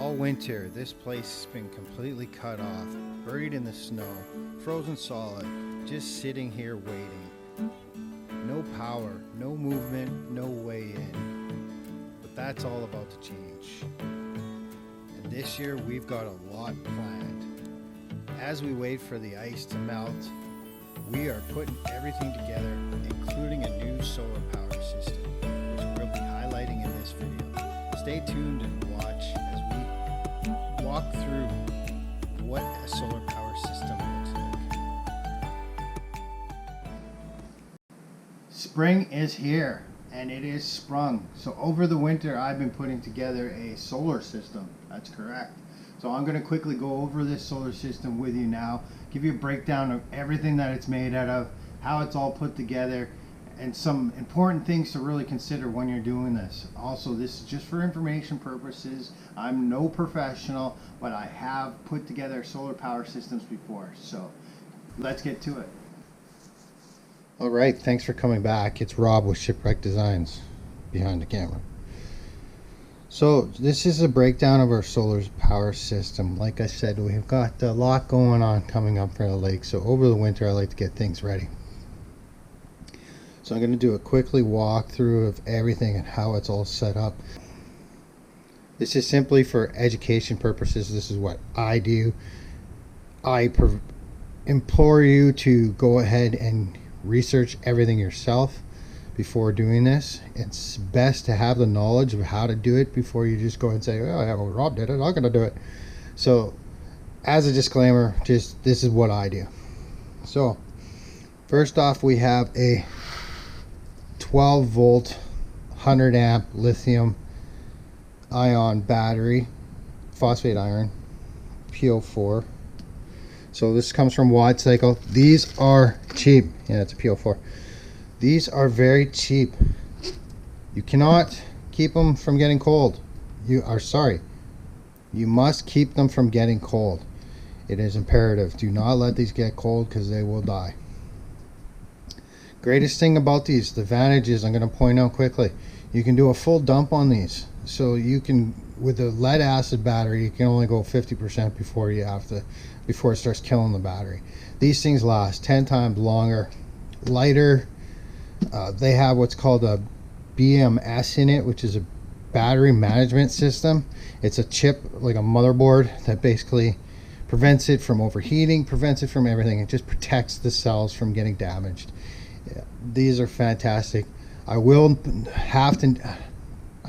All winter, this place has been completely cut off, buried in the snow, frozen solid, just sitting here waiting. No power, no movement, no way in. But that's all about to change. And this year we've got a lot planned. As we wait for the ice to melt, we are putting everything together, including a new solar power system, which we'll be highlighting in this video. Stay tuned and watch as we walk through what a solar power system looks like. Spring is here, and it is sprung. So over the winter, I've been putting together a solar system. That's correct. So I'm going to quickly go over this solar system with you now, give you a breakdown of everything that it's made out of, how it's all put together, and some important things to really consider when you're doing this. Also, this is just for information purposes. I'm no professional, but I have put together solar power systems before. So let's get to it. All right, thanks for coming back. It's Rob with Shipwreck Designs behind the camera. So this is a breakdown of our solar power system. Like I said, we've got a lot going on coming up for the lake. So over the winter, I like to get things ready. So I'm going to do a quickly walkthrough of everything and how it's all set up. This is simply for education purposes. This is what I do. I implore you to go ahead and research everything yourself before doing this. It's best to have the knowledge of how to do it before you just go and say, oh yeah, well, Rob did it, I'm gonna do it. So as a disclaimer, just this is what I do. So first off, we have a 12 volt 100 amp lithium ion battery, phosphate iron, PO4. So this comes from Watt Cycle. These are cheap. Yeah, it's a PO4. These are very cheap. You cannot keep them from getting cold. You must keep them from getting cold. It is imperative. Do not let these get cold because they will die. Greatest thing about these, the advantages I'm going to point out quickly. You can do a full dump on these. So you can, with a lead acid battery, you can only go 50% before it starts killing the battery. These things last 10 times longer, lighter. They have what's called a BMS in it, which is a battery management system. It's a chip, like a motherboard, that basically prevents it from overheating, prevents it from everything. It just protects the cells from getting damaged. Yeah, these are fantastic. I'd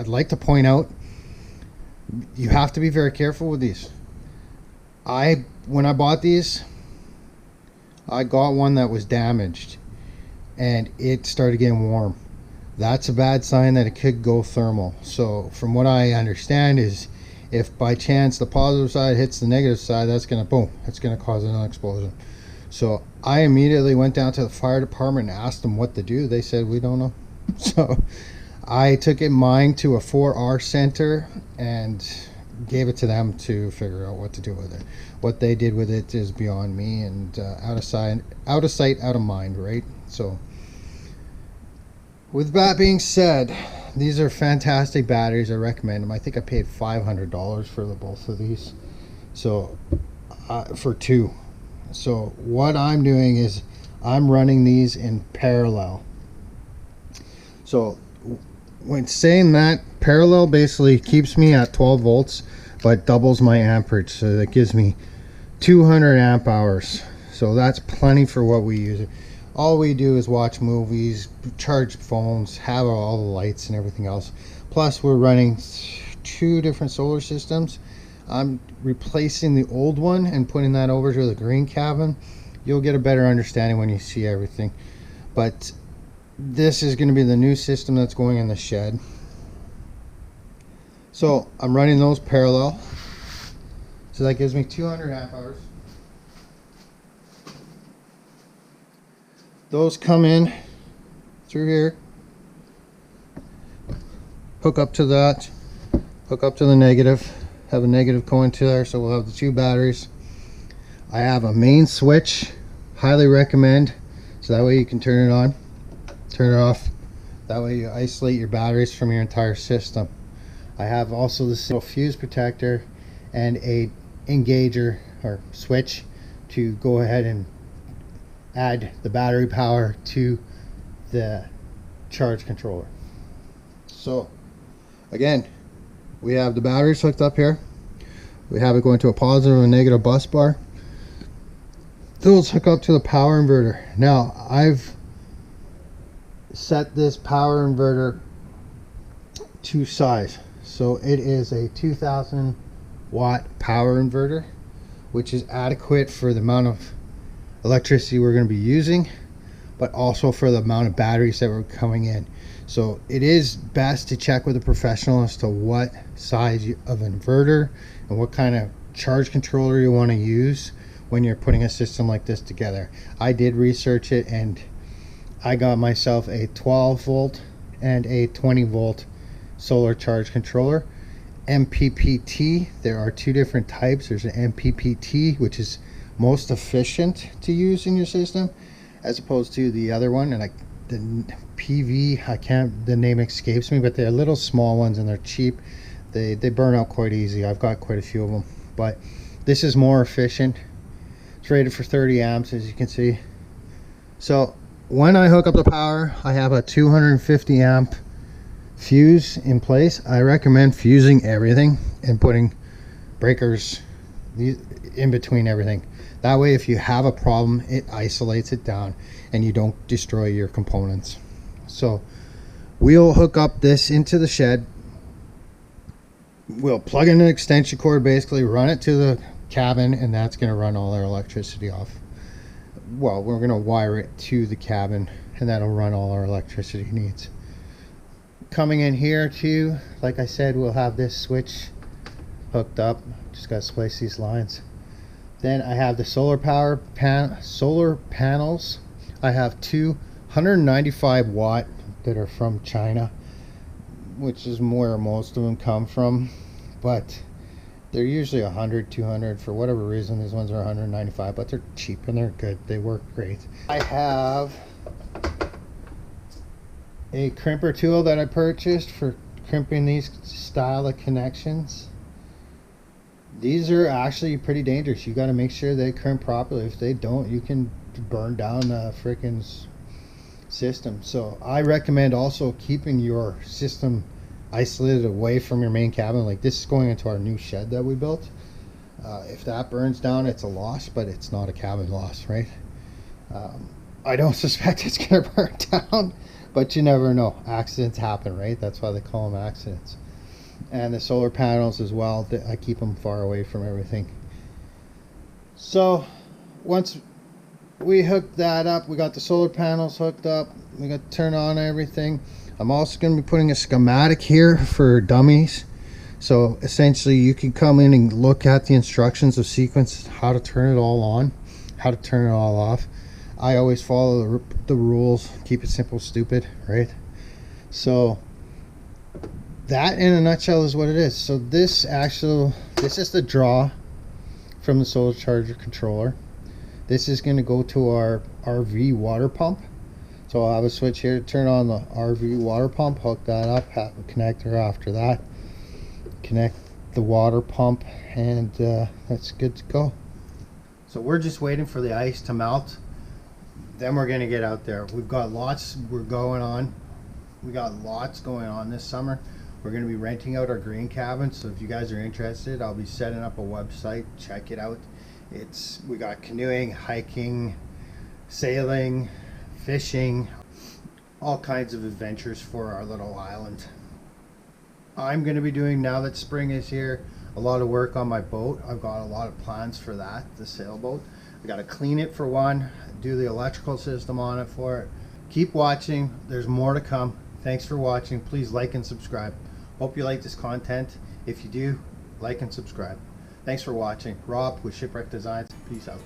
like to point out, you have to be very careful with these. When I bought these, I got one that was damaged and it started getting warm. That's a bad sign that it could go thermal. So from what I understand is, if by chance the positive side hits the negative side, that's gonna boom, it's gonna cause an explosion. So I immediately went down to the fire department and asked them what to do. They said, we don't know. So I took mine to a 4R center and gave it to them to figure out what to do with it. What they did with it is beyond me, and out of sight, out of mind, right? So with that being said, these are fantastic batteries. I recommend them. I think I paid $500 for the both of these, so for two. So what I'm doing is I'm running these in parallel. So when saying that, parallel basically keeps me at 12 volts but doubles my amperage, so that gives me 200 amp hours. So that's plenty for what we use. All we do is watch movies, charge phones, have all the lights and everything else. Plus we're running 2 different solar systems. I'm replacing the old one and putting that over to the green cabin. You'll get a better understanding when you see everything. But this is going to be the new system that's going in the shed. So I'm running those parallel. So that gives me 200 amp hours. Those come in through here, hook up to that, hook up to the negative, have a negative going to there, so we'll have the 2 batteries. I have a main switch, highly recommend, so that way you can turn it on, turn it off. That way you isolate your batteries from your entire system. I have also this little fuse protector and a engager or switch to go ahead and add the battery power to the charge controller. So again, we have the batteries hooked up here. We have it going to a positive and negative bus bar. Those hook up to the power inverter. Now I've set this power inverter to size. So it is a 2000 watt power inverter, which is adequate for the amount of electricity we're going to be using, but also for the amount of batteries that were coming in. So it is best to check with a professional as to what size of inverter and what kind of charge controller you want to use when you're putting a system like this together. I did research it and I got myself a 12 volt and a 20 volt solar charge controller. MPPT, there are two different types. There's an MPPT, which is most efficient to use in your system, as opposed to the other one, and the PV, the name escapes me, but they're little small ones and they're cheap. They burn out quite easy. I've got quite a few of them, but this is more efficient. It's rated for 30 amps, as you can see. So when I hook up the power, I have a 250 amp fuse in place. I recommend fusing everything and putting breakers in between everything. That way, if you have a problem, it isolates it down and you don't destroy your components. So we'll hook up this into the shed. We'll plug in an extension cord, basically run it to the cabin, and that's going to run all our electricity off. Well, we're going to wire it to the cabin and that'll run all our electricity needs. Coming in here too, like I said, we'll have this switch hooked up. Just got to splice these lines. Then I have the solar panels. I have two 195 watt that are from China, which is where most of them come from, but they're usually 100, 200 for whatever reason. These ones are 195, but they're cheap and they're good. They work great. I have a crimper tool that I purchased for crimping these style of connections. These are actually pretty dangerous. You got to make sure they crimp properly. If they don't, you can burn down the freaking system. So I recommend also keeping your system isolated away from your main cabin. Like this is going into our new shed that we built. If that burns down, it's a loss, but it's not a cabin loss, right? I don't suspect it's gonna burn down, but you never know. Accidents happen, right? That's why they call them accidents. And the solar panels as well, I keep them far away from everything. So once we hooked that up, we got the solar panels hooked up, we got to turn on everything. I'm also going to be putting a schematic here for dummies. So essentially you can come in and look at the instructions of sequence, how to turn it all on, how to turn it all off. I always follow the rules, keep it simple, stupid, right? So that in a nutshell is what it is. So this is the draw from the solar charger controller. This is going to go to our RV water pump. So I'll have a switch here to turn on the RV water pump, hook that up, have a connector after that, connect the water pump, and that's good to go. So we're just waiting for the ice to melt. Then we're going to get out there. We've got lots going on. We got lots going on this summer. We're going to be renting out our green cabin. So if you guys are interested, I'll be setting up a website. Check it out. We got canoeing, hiking, sailing, fishing, all kinds of adventures for our little island. I'm going to be doing, now that spring is here, a lot of work on my boat. I've got a lot of plans for that, the sailboat. I got to clean it for one, do the electrical system on it for it. Keep watching. There's more to come. Thanks for watching. Please like and subscribe. Hope you like this content. If you do, like and subscribe. Thanks for watching. Rob with Shipwreck Designs. Peace out.